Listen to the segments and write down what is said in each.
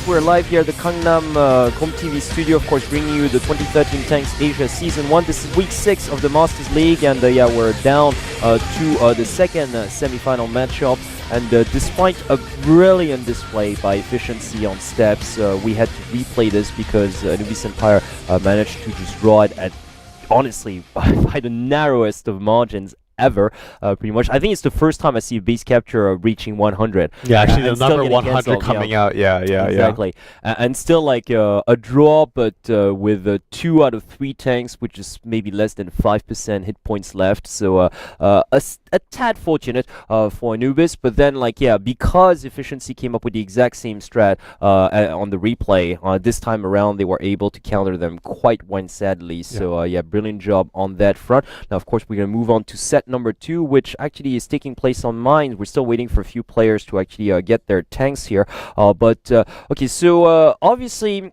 We're live here at the Gangnam Com TV studio, of course, bringing you the 2013 TanksAsia Season 1. This is week 6 of the Masters League, and we're down to the second semi-final matchup. And despite a brilliant display by efficiency on steps, we had to replay this because Anubis Empire managed to just draw it at, honestly, by the narrowest of margins ever, pretty much. I think it's the first time I see a base capture reaching 100. Yeah, actually the number 100 coming out. Yeah, exactly. And still like a draw, but with 2 out of 3 tanks, which is maybe less than 5% hit points left. So a tad fortunate for Anubis, but then because efficiency came up with the exact same strat on the replay, this time around they were able to counter them quite one-sidedly. So brilliant job on that front. Now of course we're gonna move on to set number 2, which actually is taking place on mines. We're still waiting for a few players to actually get their tanks here. Okay, so obviously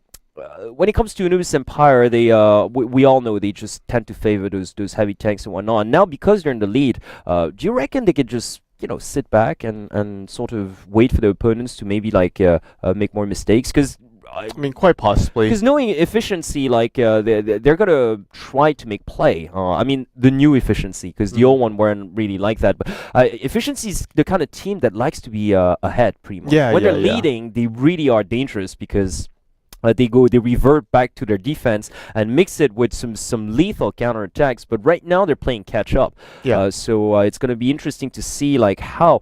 when it comes to Anubis Empire, they we all know they just tend to favor those heavy tanks and whatnot. And now because they're in the lead, do you reckon they could just sit back and sort of wait for the opponents to maybe make more mistakes? Because I mean, quite possibly. Because knowing efficiency, they're gonna try to make play. I mean, the new efficiency, because the old one weren't really like that. But efficiency is the kind of team that likes to be ahead, pretty much. When they're leading, they really are dangerous because they revert back to their defense and mix it with some lethal counterattacks. But right now they're playing catch up. So it's going to be interesting to see how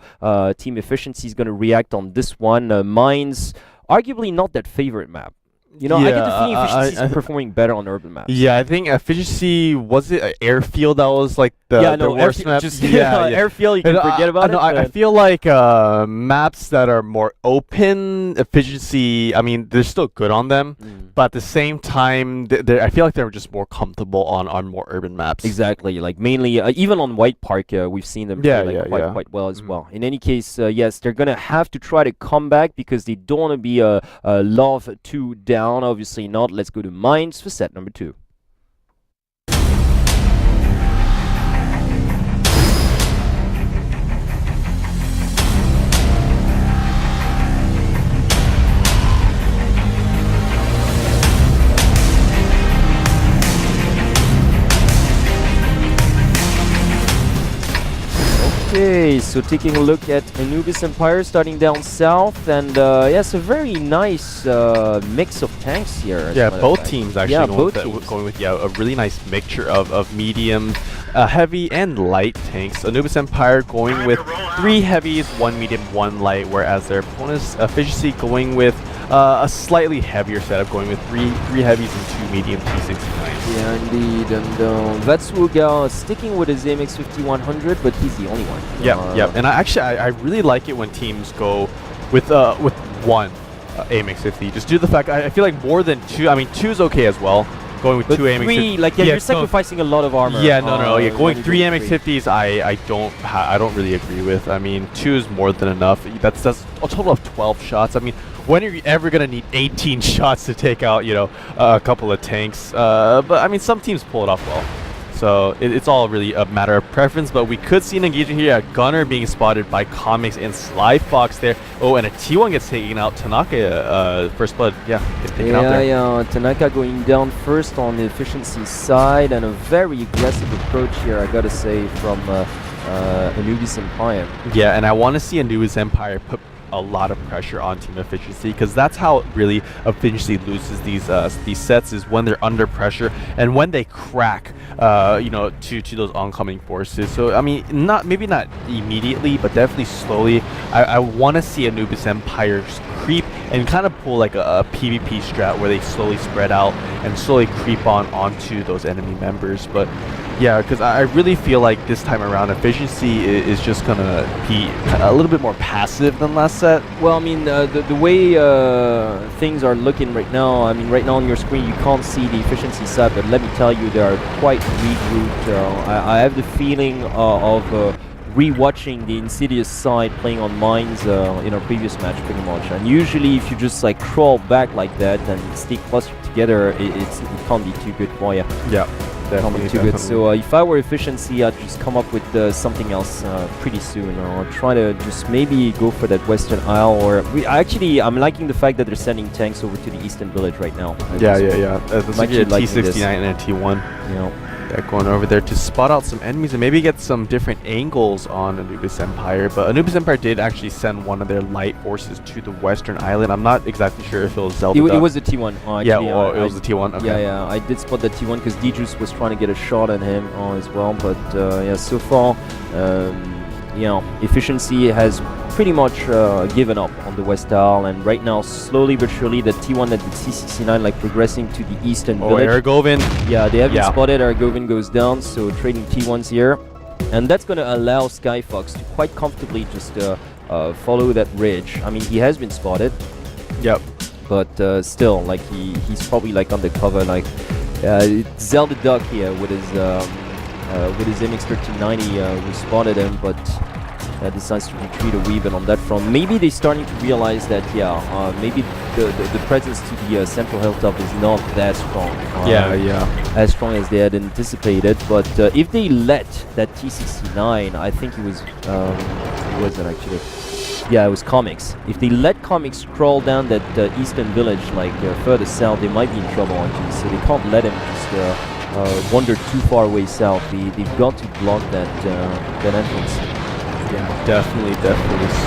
team efficiency is going to react on this one. Mines, arguably not that favorite map. I get the feeling efficiency is performing better on urban maps. Yeah, I think efficiency, was it airfield that was the worst map? Airfield, you can forget about it. I feel like maps that are more open, efficiency, I mean, they're still good on them, but at the same time, I feel like they're just more comfortable on more urban maps. Exactly, mainly, even on White Park, we've seen them play quite well as well. In any case, yes, they're going to have to try to come back because they don't want to be love 2 down. Obviously not. Let's go to mines for set number 2. Okay, so taking a look at Anubis Empire starting down south, and yes, a very nice mix of tanks here. Yeah, both teams actually going with a really nice mixture of medium, heavy, and light tanks. Anubis Empire going with 3 heavies, 1 medium, 1 light, whereas their opponent's efficiency going with a slightly heavier setup, going with 3 heavies and 2 medium T69s. Yeah, indeed, and Vatsuga sticking with his AMX 5100, but he's the only one. Yeah, and I really like it when teams go with 1 AMX 50. Just due to the fact I feel like more than 2. I mean, 2 is okay as well. Going with 2 AMX 50, you're sacrificing a lot of armor. Yeah, going 3 AMX 50s, I don't really agree with. I mean, 2 is more than enough. That's a total of 12 shots. I mean, when are you ever gonna need 18 shots to take out a couple of tanks? But I mean, some teams pull it off well. So it's all really a matter of preference, but we could see an engagement here at Gunner being spotted by Comics and Sly Fox there. Oh, and a T1 gets taken out. Tanaka, first blood, gets taken out there. Yeah, Tanaka going down first on the efficiency side, and a very aggressive approach here, I gotta say, from Anubis Empire. Yeah, and I want to see Anubis Empire put a lot of pressure on team efficiency, because that's how really efficiency loses these sets, is when they're under pressure and when they crack to those oncoming forces. So I mean, maybe not immediately, but definitely slowly. I want to see Anubis Empire creep and kind of pull like a PvP strat where they slowly spread out and slowly creep onto those enemy members. But yeah, because I really feel like this time around efficiency is just gonna be a little bit more passive than last set. Well, I mean, the way things are looking right now, I mean, right now on your screen you can't see the efficiency side, but let me tell you, they are quite regrouped. I have the feeling of re-watching the Insidious side playing on mines in our previous match, pretty much. And usually if you just crawl back like that and stick closer together, it can't be too good for you. Yeah. Definitely, too good. So if I were efficiency, I'd just come up with something else pretty soon, or try to just maybe go for that Western Isle. Or I'm liking the fact that they're sending tanks over to the Eastern Village right now. Yeah. There's like a liking T69 and a T1. Yeah, going over there to spot out some enemies and maybe get some different angles on Anubis Empire. But Anubis Empire did actually send one of their light forces to the Western Island. I'm not exactly sure if it was Zelda. It was a T1. It was a T1. Okay. Yeah. I did spot the T1 because D-Juice was trying to get a shot at him as well. But yeah, so far, efficiency has pretty much given up on the West Isle, and right now, slowly but surely, the T1 and the T69 like progressing to the Eastern Village. Aragovin. Yeah, they haven't spotted. Aragovin goes down, so trading T1s here, and that's going to allow Skyfox to quite comfortably just follow that ridge. I mean, he has been spotted. Yep. But still, like he's probably like undercover, like Zelda Duck here with his MX-1390 who spotted him, but decides to retreat a wee bit on that front. Maybe they're starting to realize that, maybe the presence to the central hilltop is not that strong. As strong as they had anticipated. But if they let that T69, I think it was, who was it actually? Yeah, it was Comics. If they let Comics crawl down that Eastern Village, like further south, they might be in trouble actually. So they can't let him just wander too far away south. They've got to block that entrance. Yeah, definitely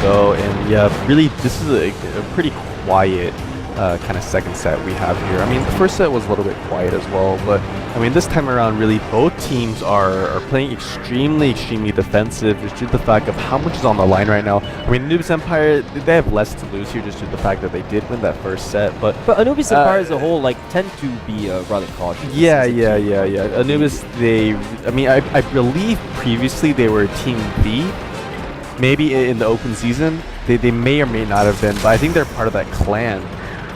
so. And yeah, really, this is a pretty quiet kind of second set we have here. I mean, the first set was a little bit quiet as well, but I mean, this time around, really, both teams are playing extremely defensive just due to the fact of how much is on the line right now. I mean, Anubis Empire, they have less to lose here just due to the fact that they did win that first set, but Anubis Empire as a whole, like, tend to be rather cautious. Yeah. Anubis, I believe previously they were Team B. Maybe in the open season, they may or may not have been, but I think they're part of that clan.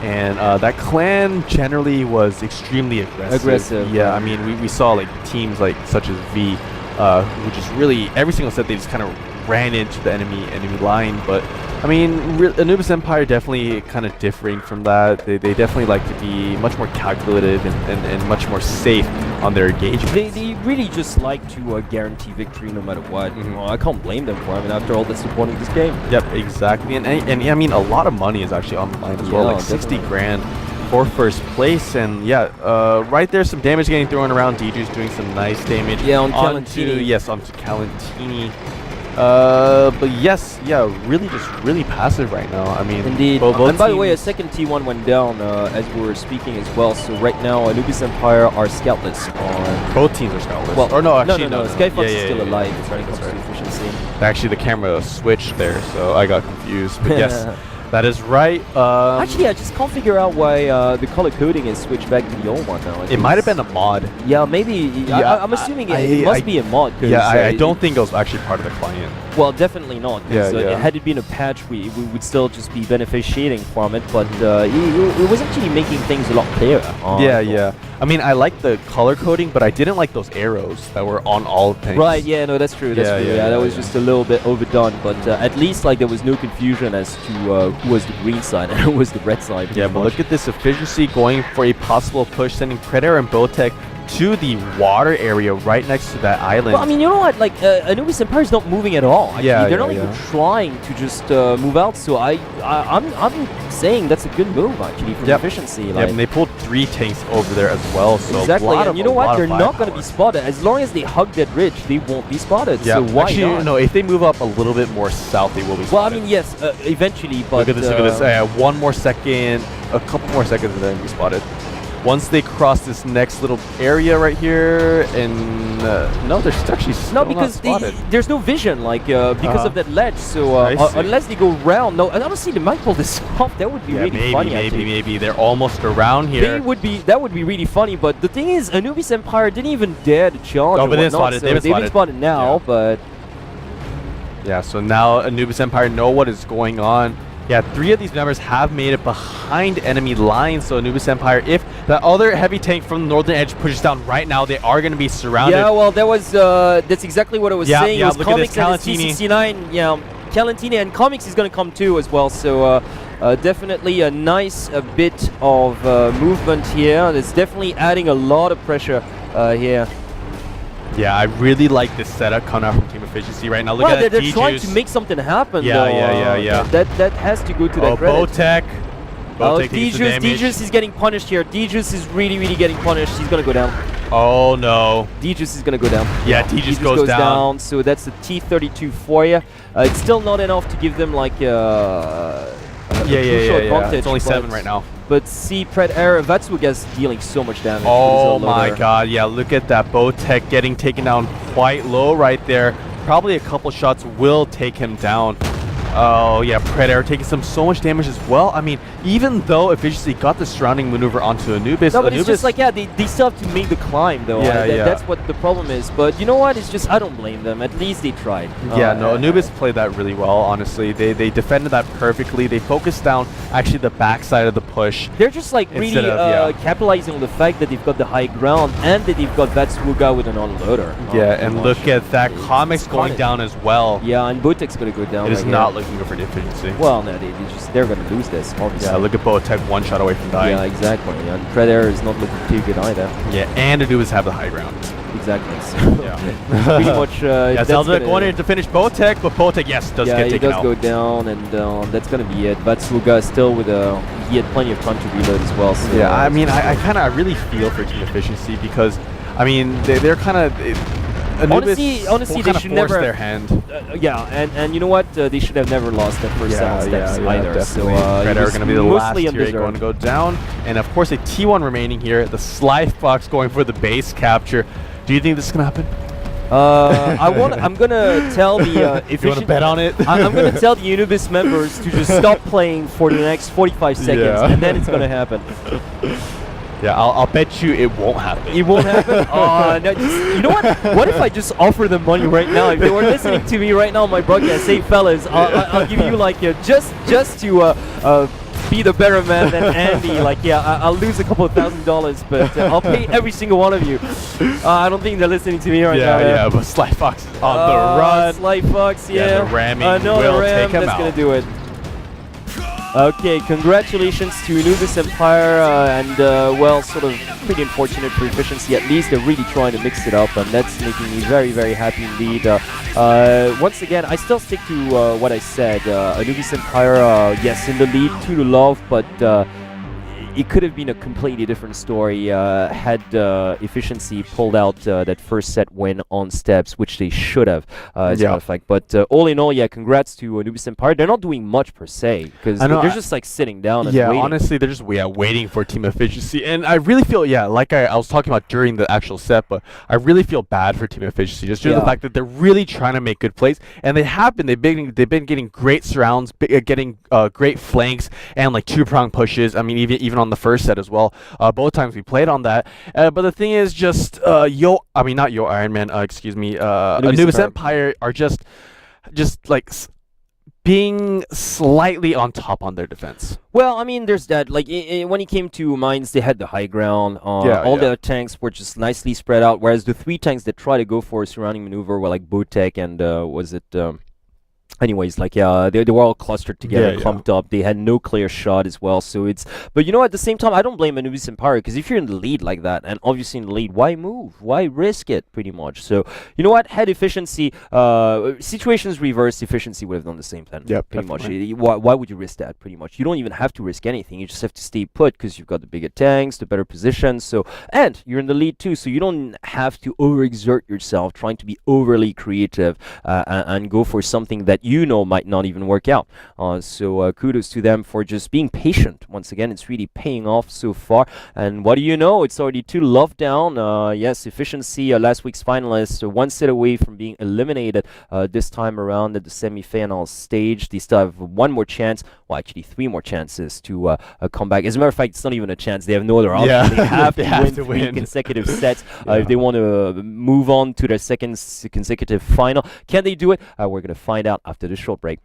And that clan generally was extremely aggressive. Yeah, I mean, we saw like teams like such as V, who just really, every single set they just kind of ran into the enemy line. But I mean, Anubis Empire definitely kind of differing from that. They definitely like to be much more calculated and much more safe on their engagement. They really just like to guarantee victory no matter what. Well, I can't blame them for it. I mean, after all, they're supporting this game. Yep, exactly. And I mean, a lot of money is actually on the line as well, like 60 grand for first place. And yeah, right there, some damage getting thrown around. DJ's doing some nice damage. Yeah, on Calentini. Yes, onto Calentini. But yes, really passive right now. I mean, indeed. And by the way, a second T1 went down as we were speaking as well. So right now, Anubis Empire are scoutless. Both teams are scoutless. Well, or no, Skyfox is still alive. That's right. Efficiency. Actually, the camera switched there, so I got confused. But yes. That is right. Actually, I just can't figure out why the color coding is switched back to the old one now. It might have been a mod. Yeah, maybe. Yeah, I'm assuming it must be a mod. Yeah, I don't think it was actually part of the client. Well, definitely not. Had it been a patch, we would still just be beneficiating from it. But it was actually making things a lot clearer. Yeah. I mean, I like the color coding, but I didn't like those arrows that were on all things. Right, yeah, no, that's true. That's true. That was just a little bit overdone, but at least like there was no confusion as to who was the green side and who was the red side. Yeah, but look at this efficiency going for a possible push, sending Predator and Botek to the water area right next to that island. Well, I mean, you know what? Like, Anubis Empire is not moving at all. Actually. They're not even trying to just move out. So I'm saying that's a good move actually for efficiency. Like, and they pulled 3 tanks over there as well. So exactly. And you know what? They're not going to be spotted as long as they hug that ridge. They won't be spotted. Yeah. So why actually, not? No, if they move up a little bit more south, they will be spotted. Well, I mean, yes, eventually. But look at this. One more second, a couple more seconds, and then be spotted. Once they cross this next little area right here, and no, they're actually still because not spotted. There's no vision, like because of that ledge. So unless they go round, no, and honestly, they might pull this off. That would be really funny. Maybe they're almost around here. That would be really funny. But the thing is, Anubis Empire didn't even dare to challenge. Oh, but they've been spotted now. But yeah, so now Anubis Empire know what is going on. Yeah, 3 of these members have made it behind enemy lines. So Anubis Empire, if the other heavy tank from the northern edge pushes down right now, they are going to be surrounded. Yeah, well, that's exactly what I was saying. Yeah, it was look at this, Calentini. T69, Calentini and Comics is going to come too as well. So definitely a nice bit of movement here. It's definitely adding a lot of pressure here. Yeah, I really like this setup coming out from Team Efficiency right now. Look Well, at they're that trying to make something happen. Yeah, though. yeah. That has to go to that credit. Botek. Botek takes the damage. Djus is getting punished here. Djus is really getting punished. He's gonna go down. Oh no. Djus is gonna go down. Yeah, Djus goes down. So that's a T32 for you. It's still not enough to give them like a crucial advantage. It's only 7 right now. But see, Pred Air, Vatsuga's dealing so much damage. Oh my god, yeah, look at that. Botek getting taken down quite low right there. Probably a couple shots will take him down. Oh yeah, Predator taking so much damage as well. I mean, even though Efficiency got the surrounding maneuver onto Anubis, no, but it's just like, yeah, they still have to make the climb though. That's what the problem is. But you know what? It's just, I don't blame them. At least they tried. Yeah, no, Anubis played that really well, honestly. They defended that perfectly. They focused down actually the backside of the push. They're just like really capitalizing on the fact that they've got the high ground and that they've got Vatsuga with an unloader. Yeah, and look at that. Comics going down as well. Yeah, and Botek's going to go down. It is not looking good for the Efficiency. Well, no, they're going to lose this, obviously. Yeah, look at Botek, 1 shot away from dying. Yeah, exactly. And Predator is not looking too good either. Yeah, and Anubis have the high ground. Exactly. So yeah. Pretty much. Yeah, Zelda going in to finish Botek, but Botek, yes, does get taken out. He does go down, and that's going to be it. Vatsuga still with he had plenty of time to reload as well. So yeah, I mean, I really feel for Team Efficiency because, I mean, they're kind of. Honestly, they should never their hand. Yeah, and you know what? They should have never lost that first 7 steps either. Definitely. So Predator going to be the last tier going to go down, and of course a T1 remaining here. The Slife Fox going for the base capture. Do you think this is going to happen? I'm gonna tell the you want to bet on it? I'm gonna tell the Anubis members to just stop playing for the next 45 seconds, and then it's gonna happen. Yeah, I'll bet you it won't happen. It won't happen? No, you know what? What if I just offer them money right now? If they were listening to me right now on my broadcast, say, fellas, I'll give you like just to be the better man than Andy. Like, yeah, I'll lose a couple of $1,000, but I'll pay every single one of you. I don't think they're listening to me right now. Yeah, but Sly Fox is on the run. Sly Fox, the ramming will take him that's out. Gonna do it. Okay, congratulations to Anubis Empire, and well, sort of pretty unfortunate for Efficiency. At least they're really trying to mix it up, and that's making me very happy indeed. Once again, I still stick to what I said. Anubis Empire, yes, in the lead, 2-love, but it could have been a completely different story had Efficiency pulled out that first set win on steps, which they should have, as a matter of fact. But all in all, yeah, congrats to Anubis Empire. They're not doing much per se, because they're just like sitting down and waiting. Honestly, they're just waiting for Team Efficiency. And I really feel, like I was talking about during the actual set, but I really feel bad for Team Efficiency, just due to the fact that they're really trying to make good plays. And they have been. They've been getting great surrounds, getting great flanks, and like 2-prong pushes. I mean, even on the first set as well. Both times we played on that. But the thing is just not Yo Iron Man, excuse me, Anubis Empire are just like being slightly on top on their defense. Well, I mean, there's that. Like, when it came to mines, they had the high ground. All the tanks were just nicely spread out, whereas the 3 tanks that try to go for a surrounding maneuver were like Botek and was it anyways, like, yeah, they were all clustered together, clumped up. They had no clear shot as well. So it's, but you know, at the same time, I don't blame Anubis Empire, because if you're in the lead like that, and obviously in the lead, why move? Why risk it, pretty much? So, you know what? Had Efficiency, situations reversed, Efficiency would have done the same then, pretty much. Why would you risk that, pretty much? You don't even have to risk anything. You just have to stay put, because you've got the bigger tanks, the better positions. So, and you're in the lead too, so you don't have to overexert yourself trying to be overly creative and go for something that you know might not even work out. So kudos to them for just being patient. Once again, it's really paying off so far. And what do you know? It's already 2-love down. Yes, Efficiency, last week's finalists, 1 set away from being eliminated this time around at the semi-final stage. They still have 1 more chance. Well, actually 3 more chances to come back. As a matter of fact, it's not even a chance. They have no other option. They have to win 3 consecutive sets if they want to move on to their second consecutive final. Can they do it? We're going to find out after this short break.